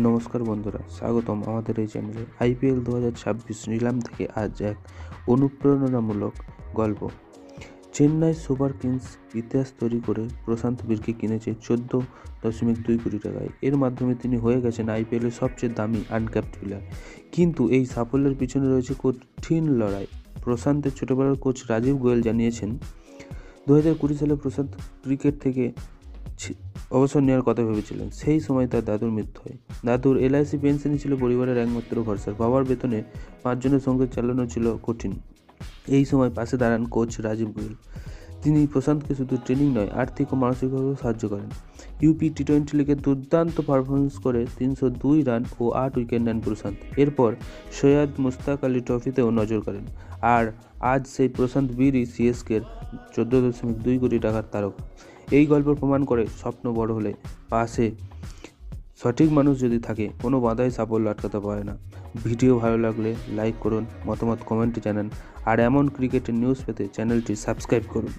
নমস্কার বন্ধুরা, স্বাগতম আমাদের এই চ্যানেলে। আইপিএল 2026 নিলাম থেকে আজ এক অনুপ্রেরণামূলক গল্প। চেন্নাই সুপার কিংস ইতিহাস তৈরি করে প্রশান্ত বীরকে কিনেছে 14.2 কোটি টাকায়। এর মাধ্যমে তিনি হয়ে গেছেন আইপিএলের সবচেয়ে দামি আনক্যাপড প্লেয়ার। কিন্তু এই সাফল্যের পিছনে রয়েছে কঠিন লড়াই। প্রশান্তের ছোটবেলার কোচ রাজীব গোয়েল জানিয়েছেন, 2020 সালে প্রশান্ত ক্রিকেট থেকে অবসর নেওয়ার কথা ভেবেছিলেন। সেই সময় তার দাদুর মৃত্যু হয়। দাদুর এলআইসি পেনশনই ছিল পরিবারের একমাত্র ভরসা। বাবার বেতনে 5 জনের সংসার চালানো ছিল কঠিন। এই সময় পাশে দাঁড়ান কোচ রাজীব গোয়েল। তিনি প্রশান্তকে শুধু ট্রেনিং নয়, আর্থিক ও মানসিকভাবেও সাহায্য করেন। ইউপি টি20 লিগে দুর্দান্ত পারফরমেন্স করে 302 রান ও 8 উইকেট নেন প্রশান্ত। এরপর সৈয়দ মুশতাক আলী ট্রফিতেও নজর করেন। আর আজ সেই প্রশান্ত বীরই সিএসকের 14.2 কোটি টাকার তারকা। এই গল্প প্রমাণ করে, স্বপ্ন বড় হলে পাশে সঠিক মানুষ যদি থাকে, কোনো বাধাই সাফল্য আটকাতে পারে না। ভিডিও ভালো লাগলে লাইক করুন, মতামত কমেন্টে জানান, আর এমন ক্রিকেটের নিউজ পেতে চ্যানেলটি সাবস্ক্রাইব করুন।